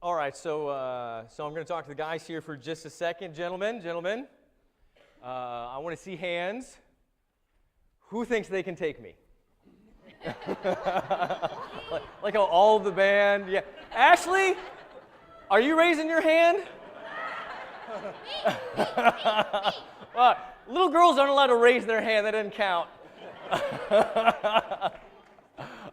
All right, so I'm going to talk to the guys here for just a second. Gentlemen, I want to see hands. Who thinks they can take me? like how all of the band, yeah. Ashley, are you raising your hand? Well, little girls aren't allowed to raise their hand. That doesn't count.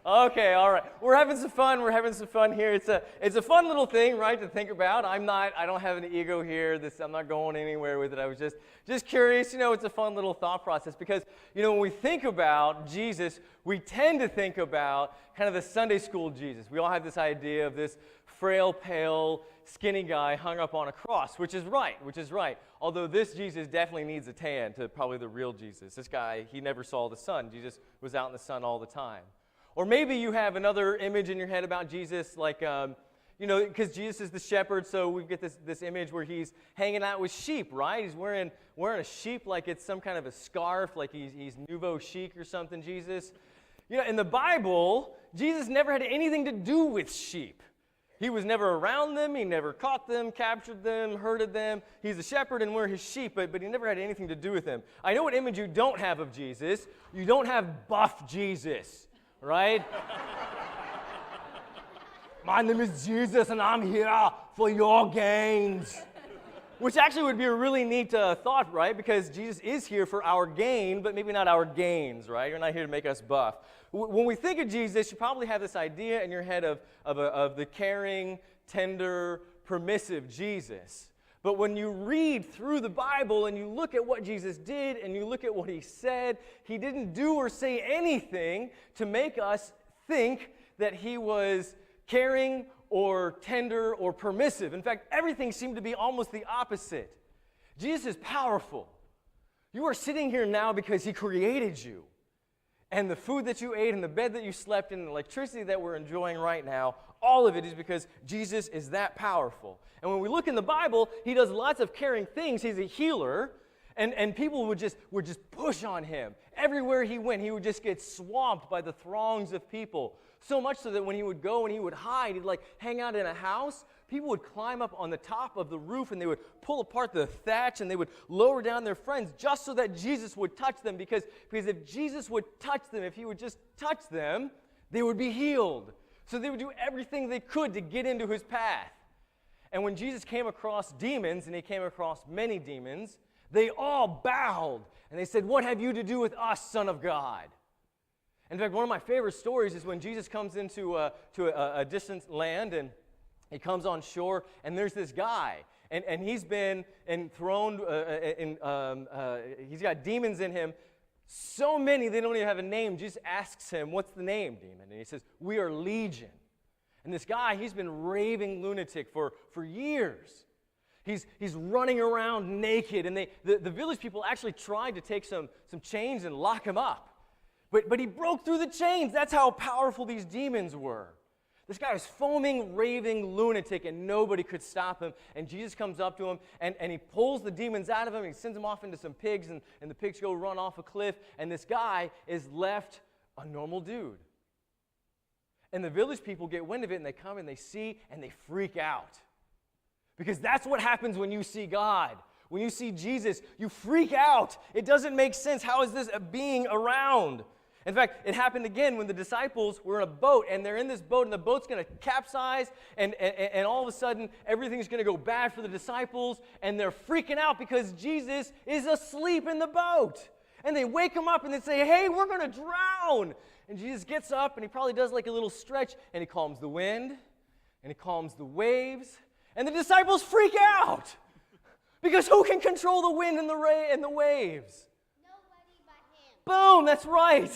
Okay, all right. We're having some fun. Here. It's a fun little thing, right, to think about. I don't have an ego here. I'm not going anywhere with it. I was just curious. It's a fun little thought process because, when we think about Jesus, we tend to think about kind of the Sunday school Jesus. We all have this idea of this frail, pale, skinny guy hung up on a cross, which is right. Although this Jesus definitely needs a tan to probably the real Jesus. This guy, he never saw the sun. Jesus was out in the sun all the time. Or maybe you have another image in your head about Jesus, like, because Jesus is the shepherd, so we get this image where he's hanging out with sheep, right? He's wearing a sheep like it's some kind of a scarf, like he's nouveau chic or something, Jesus. In the Bible, Jesus never had anything to do with sheep. He was never around them. He never caught them, captured them, herded them. He's a shepherd and we're his sheep, but he never had anything to do with them. I know what image you don't have of Jesus. You don't have buff Jesus. Right? My name is Jesus and I'm here for your gains. Which actually would be a really neat thought, right? Because Jesus is here for our gain, but maybe not our gains, right? You're not here to make us buff. When we think of Jesus, you probably have this idea in your head of the caring, tender, permissive Jesus. But when you read through the Bible and you look at what Jesus did and you look at what he said, he didn't do or say anything to make us think that he was caring or tender or permissive. In fact, everything seemed to be almost the opposite. Jesus is powerful. You are sitting here now because he created you. And the food that you ate and the bed that you slept in and the electricity that we're enjoying right now, all of it is because Jesus is that powerful. And when we look in the Bible, he does lots of caring things. He's a healer, and people would just push on him. Everywhere he went, he would just get swamped by the throngs of people. So much so that when he would go and he would hide, he'd hang out in a house, people would climb up on the top of the roof and they would pull apart the thatch and they would lower down their friends just so that Jesus would touch them. Because if Jesus would touch them, if he would just touch them, they would be healed. So they would do everything they could to get into his path. And when Jesus came across demons, and he came across many demons, they all bowed. And they said, "What have you to do with us, Son of God?" In fact, one of my favorite stories is when Jesus comes into a distant land, and he comes on shore, and there's this guy. And he's been enthroned, he's got demons in him. So many, they don't even have a name. Jesus asks him, "What's the name, demon?" And he says, "We are Legion." And this guy, he's been raving lunatic for years. He's running around naked. And the village people actually tried to take some chains and lock him up. But he broke through the chains. That's how powerful these demons were. This guy was foaming, raving lunatic, and nobody could stop him. And Jesus comes up to him, and he pulls the demons out of him. And he sends them off into some pigs, and the pigs go run off a cliff. And this guy is left a normal dude. And the village people get wind of it, and they come and they see, and they freak out. Because that's what happens when you see God. When you see Jesus, you freak out. It doesn't make sense. How is this a being around? In fact, it happened again when the disciples were in a boat, and they're in this boat, and the boat's going to capsize, and all of a sudden, everything's going to go bad for the disciples, and they're freaking out because Jesus is asleep in the boat. And they wake him up, and they say, "Hey, we're going to drown." And Jesus gets up, and he probably does like a little stretch, and he calms the wind, and he calms the waves, and the disciples freak out. Because who can control the wind and the waves? Nobody but him. Boom, that's right.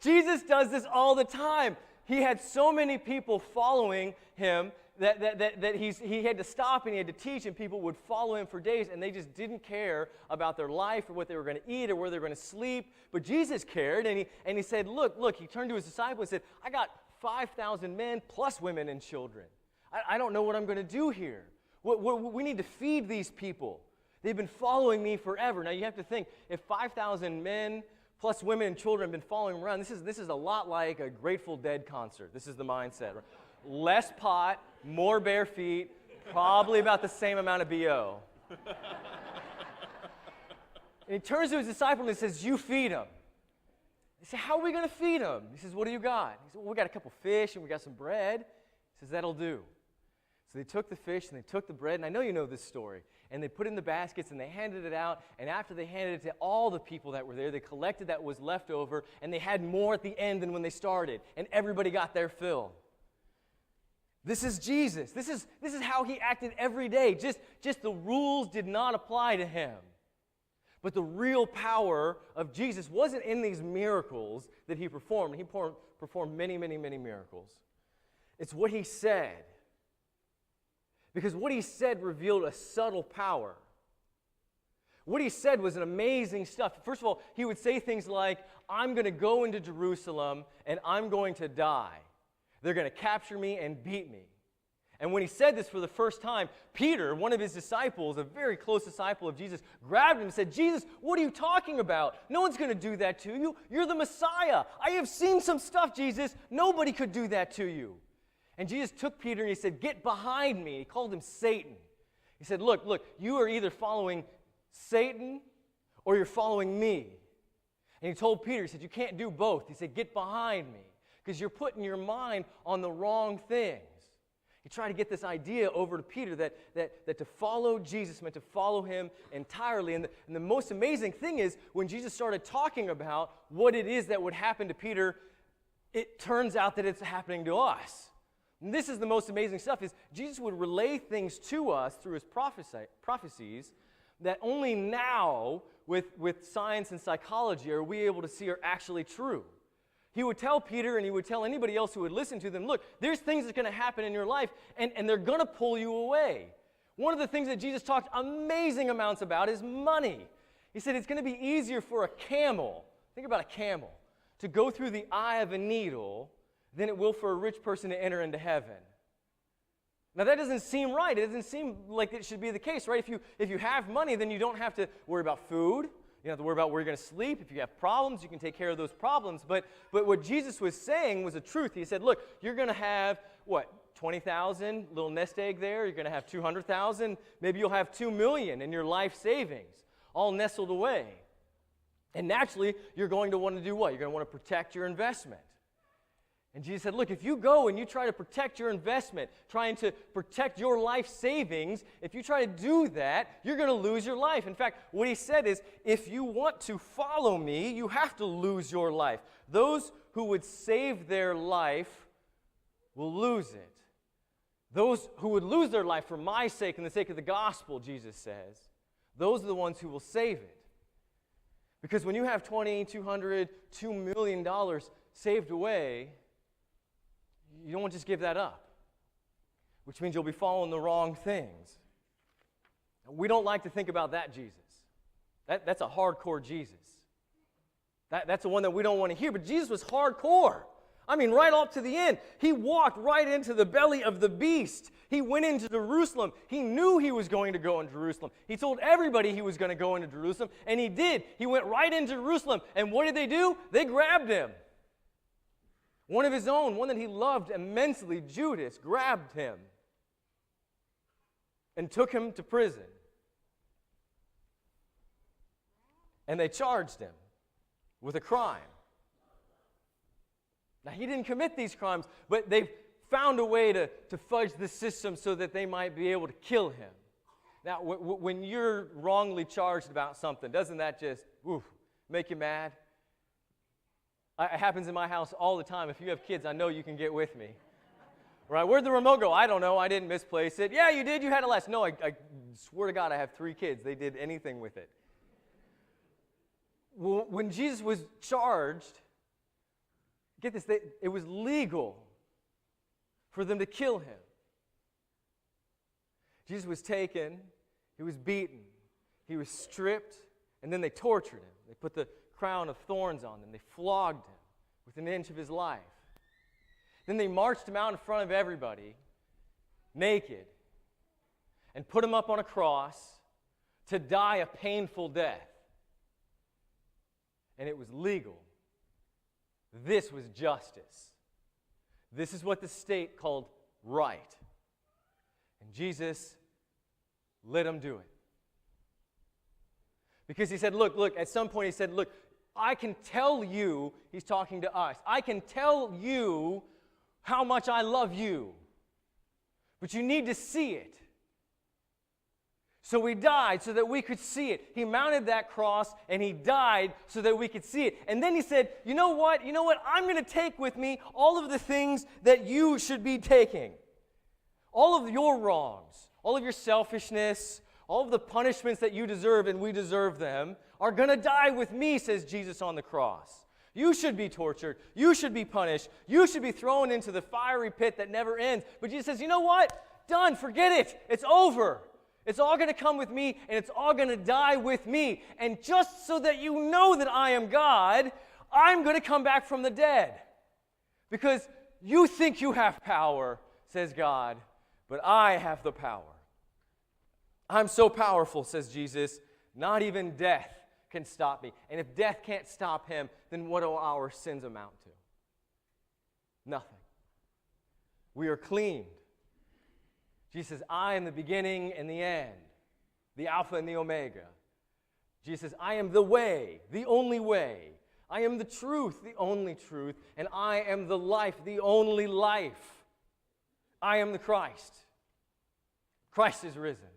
Jesus does this all the time. He had so many people following him that he had to stop and he had to teach, and people would follow him for days, and they just didn't care about their life or what they were going to eat or where they were going to sleep. But Jesus cared, and he said, look, he turned to his disciples and said, "I got 5,000 men plus women and children. I don't know what I'm going to do here. We need to feed these people. They've been following me forever." Now you have to think, if 5,000 men plus women and children have been following him around. This is a lot like a Grateful Dead concert. This is the mindset. Right? Less pot, more bare feet, probably about the same amount of BO. And he turns to his disciple and he says, you feed him. They say, how are we going to feed him? He says, what do you got? He said, well, we got a couple fish and we got some bread. He says, that'll do. So they took the fish and they took the bread, and I know you know this story, and they put it in the baskets and they handed it out, and after they handed it to all the people that were there, they collected that was left over, and they had more at the end than when they started, and everybody got their fill. This is Jesus. This is how he acted every day. Just the rules did not apply to him. But the real power of Jesus wasn't in these miracles that he performed. He performed many, many, many miracles. It's what he said. Because what he said revealed a subtle power. What he said was an amazing stuff. First of all, he would say things like, I'm going to go into Jerusalem and I'm going to die. They're going to capture me and beat me. And when he said this for the first time, Peter, one of his disciples, a very close disciple of Jesus, grabbed him and said, Jesus, what are you talking about? No one's going to do that to you. You're the Messiah. I have seen some stuff, Jesus. Nobody could do that to you. And Jesus took Peter and he said, get behind me. He called him Satan. He said, look, you are either following Satan or you're following me. And he told Peter, he said, you can't do both. He said, get behind me because you're putting your mind on the wrong things. He tried to get this idea over to Peter that to follow Jesus meant to follow him entirely. And the most amazing thing is when Jesus started talking about what it is that would happen to Peter, it turns out that it's happening to us. And this is the most amazing stuff, is Jesus would relay things to us through his prophecies that only now, with science and psychology, are we able to see are actually true. He would tell Peter and he would tell anybody else who would listen to them, look, there's things that's going to happen in your life, and they're going to pull you away. One of the things that Jesus talked amazing amounts about is money. He said it's going to be easier for a camel, think about a camel, to go through the eye of a needle than it will for a rich person to enter into heaven. Now that doesn't seem right. It doesn't seem like it should be the case, right? If you have money, then you don't have to worry about food. You don't have to worry about where you're going to sleep. If you have problems, you can take care of those problems. But what Jesus was saying was the truth. He said, look, you're going to have, 20,000, little nest egg there. You're going to have 200,000. Maybe you'll have 2 million in your life savings, all nestled away. And naturally, you're going to want to do what? You're going to want to protect your investment. And Jesus said, look, if you go and you try to protect your investment, trying to protect your life savings, if you try to do that, you're going to lose your life. In fact, what he said is, if you want to follow me, you have to lose your life. Those who would save their life will lose it. Those who would lose their life for my sake and the sake of the gospel, Jesus says, those are the ones who will save it. Because when you have $20, $200, $2 million saved away, you don't want to just give that up, which means you'll be following the wrong things. We don't like to think about that Jesus. That's a hardcore Jesus. That's the one that we don't want to hear, but Jesus was hardcore. I mean, right up to the end. He walked right into the belly of the beast. He went into Jerusalem. He knew he was going to go into Jerusalem. He told everybody he was going to go into Jerusalem, and he did. He went right into Jerusalem, and what did they do? They grabbed him. One of his own, one that he loved immensely, Judas, grabbed him and took him to prison. And they charged him with a crime. Now, he didn't commit these crimes, but they found a way to fudge the system so that they might be able to kill him. Now, when you're wrongly charged about something, doesn't that just make you mad? It happens in my house all the time. If you have kids, I know you can get with me. Right? Where'd the remote go? I don't know. I didn't misplace it. Yeah, you did. You had it last. No, I swear to God, I have 3 kids. They did anything with it. When Jesus was charged, get this, it was legal for them to kill him. Jesus was taken. He was beaten. He was stripped. And then they tortured him. They put the crown of thorns on him. They flogged him within an inch of his life. Then they marched him out in front of everybody, naked, and put him up on a cross to die a painful death. and it was legal. This was justice. This is what the state called right. And Jesus let him do it. Because he said, look, at some point he said, look, I can tell you, he's talking to us, I can tell you how much I love you. But you need to see it. So he died so that we could see it. He mounted that cross and he died so that we could see it. And then he said, you know what? I'm going to take with me all of the things that you should be taking. All of your wrongs, all of your selfishness, all of the punishments that you deserve and we deserve them are going to die with me, says Jesus on the cross. You should be tortured. You should be punished. You should be thrown into the fiery pit that never ends. But Jesus says, you know what? Done. Forget it. It's over. It's all going to come with me, and it's all going to die with me. And just so that you know that I am God, I'm going to come back from the dead. Because you think you have power, says God, but I have the power. I'm so powerful, says Jesus, not even death can stop me. And if death can't stop him, then what do our sins amount to? Nothing. We are cleaned. Jesus says, I am the beginning and the end, the Alpha and the Omega. Jesus says, I am the way, the only way. I am the truth, the only truth. And I am the life, the only life. I am the Christ. Christ is risen.